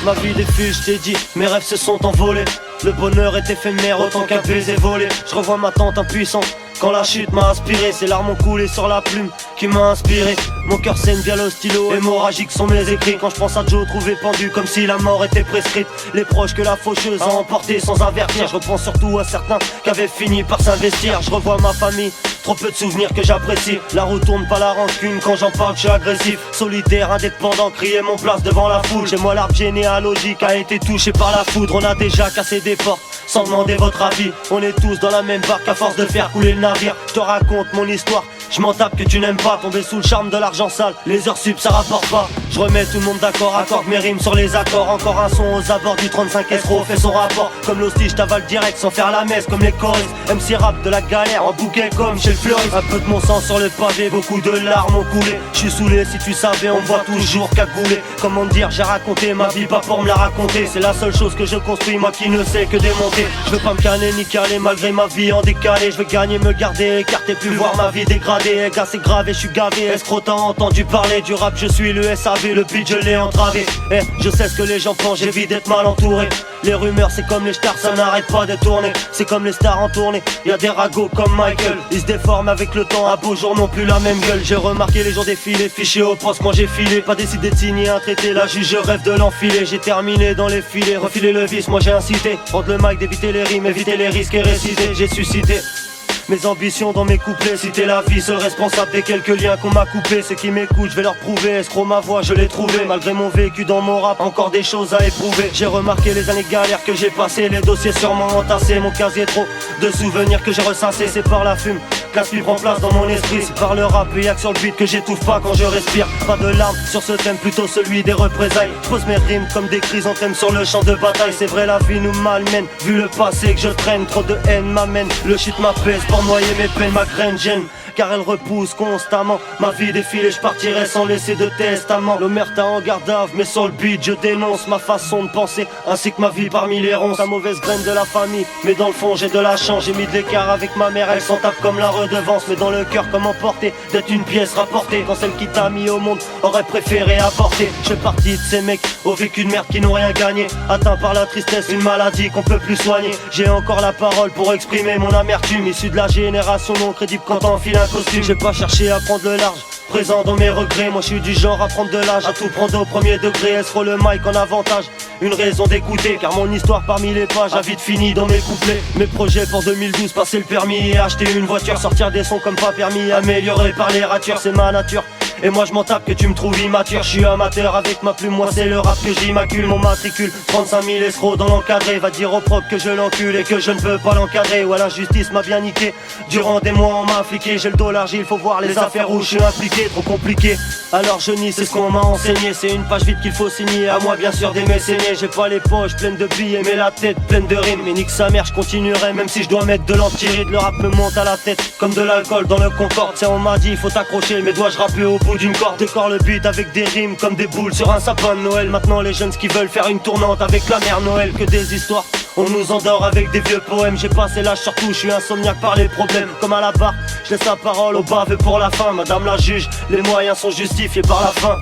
Ma vie défile, je t'ai dit, mes rêves se sont envolés. Le bonheur est éphémère autant qu'un baiser volé. Je revois ma tante impuissante quand la chute m'a inspiré. Ces larmes ont coulé sur la plume qui m'a inspiré. Mon cœur saigne via le stylo, hémorragique sont mes écrits. Quand je pense à Joe trouvé pendu comme si la mort était prescrite. Les proches que la faucheuse a emporté sans avertir. Je repense surtout à certains qui avaient fini par s'investir. Je revois ma famille, trop peu de souvenirs que j'apprécie. La roue tourne pas la rancune, quand j'en parle je suis agressif. Solitaire, indépendant, crier mon place devant la foule. Chez moi l'arbre généalogique a été touché par la foudre. On a déjà cassé des portes sans demander votre avis. On est tous dans la même barque à force de faire couler le navire. Je te raconte mon histoire, je m'en tape que tu n'aimes pas. Tomber sous le charme de l'argent sale, les heures sup ça rapporte pas. Je remets tout le monde d'accord, accorde mes rimes sur les accords. Encore un son aux abords du 35 escroc fait son rapport. Comme l'hostie je t'avale direct sans faire la messe. Comme les choristes, MC rap de la galère en bouquet comme chez le fleuriste. Un peu de mon sang sur le pavé, beaucoup de larmes ont coulé. Je suis saoulé, si tu savais on me voit toujours cagoulé. Comment dire, j'ai raconté ma vie pas pour me la raconter. C'est la seule chose que je construis, moi qui ne sais que démonter. Je veux pas me canner ni caler malgré ma vie en décalé. Je veux gagner, me garder, écarter, plus voir ma vie dégradée. Gars c'est grave et je suis gavé, escroc t'as entendu parler du rap. Je suis le SAV, le beat je l'ai entravé. Je sais ce que les gens pensent, j'évite d'être mal entouré. Les rumeurs c'est comme les stars, ça n'arrête pas de tourner. C'est comme les stars en tournée, y'a des ragots comme Michael. Ils se déforment avec le temps, à beau jour non plus la même gueule. J'ai remarqué les jours défiler, fiché au poste quand j'ai filé. Pas décidé de signer un traité, la juge je rêve de l'enfiler. J'ai terminé dans les filets, refiler le vice, moi j'ai incité. Prendre le mic, d'éviter les rimes, éviter les risques et réciter. J'ai suscité mes ambitions dans mes couplets. Si t'es la vie, seul responsable des quelques liens qu'on m'a coupés. Ceux qui m'écoutent, je vais leur prouver. Escroc ma voix, je l'ai trouvé. Malgré mon vécu dans mon rap, encore des choses à éprouver. J'ai remarqué les années galères que j'ai passées. Les dossiers sûrement entassés. Mon casier trop de souvenirs que j'ai ressassés. C'est par la fume classe qui prend place dans mon esprit. C'est par le rap et y'a que sur le beat que j'étouffe pas quand je respire. Pas de larmes sur ce thème, plutôt celui des représailles. Je pose mes rimes comme des chrysanthèmes sur le champ de bataille. C'est vrai la vie nous malmène. Vu le passé que je traîne, trop de haine m'amène. Le shit m'apaise pour noyer mes peines, ma graine gêne. Car elle repousse constamment. Ma vie défile et je partirai sans laisser de testament. L'omerta en garde à vue, mais sur le beat je dénonce ma façon de penser, ainsi que ma vie parmi les ronces. La mauvaise graine de la famille, mais dans le fond j'ai de la chance. J'ai mis de l'écart avec ma mère, elle s'en tape comme la redevance. Mais dans le cœur comme emporté, d'être une pièce rapportée. Quand celle qui t'a mis au monde aurait préféré apporter. Je fais partie de ces mecs au vécu de merde qui n'ont rien gagné. Atteint par la tristesse, une maladie qu'on peut plus soigner. J'ai encore la parole pour exprimer mon amertume. Issu de la génération non crédible quand t'enfiles un costume. J'ai pas cherché à prendre le large, présent dans mes regrets. Moi je suis du genre à prendre de l'âge, à tout prendre au premier degré. Est-ce le mic en avantage, une raison d'écouter. Car mon histoire parmi les pages a vite fini dans mes couplets. Mes projets pour 2012, passer le permis et acheter une voiture. Sortir des sons comme pas permis, amélioré par les ratures. C'est ma nature et moi je m'en tape que tu me trouves immature. Je suis amateur avec ma plume, moi c'est le rap que j'immaculé. Mon matricule, 35 000 escrocs dans l'encadré. Va dire au propre que je l'encule et que je ne veux pas l'encadrer. Ou à l'injustice m'a bien niqué, durant des mois on m'a fliqué. J'ai le dos large, il faut voir les affaires où je suis impliqué. Trop compliqué, alors je nie, c'est ce qu'on m'a enseigné. C'est une page vide qu'il faut signer, à moi bien sûr d'aimer saigner. J'ai pas les poches pleines de billets, mais la tête pleine de rimes. Mais nique sa mère, je continuerai même si je dois mettre de l'antiride. Le rap me monte à la tête comme de l'alcool dans le Concorde. Tiens on m'a dit, il faut t'accrocher, mais dois-je rapper au bout d'une corde? Décore le beat avec des rimes comme des boules sur un sapin de Noël. Maintenant les jeunes qui veulent faire une tournante avec la mère Noël. Que des histoires, on nous endort avec des vieux poèmes. J'ai passé l'âge surtout, je suis insomniaque par les problèmes. Comme à la barre, je laisse la parole au baveux pour la fin. Madame la juge, les moyens sont justifiés par la fin.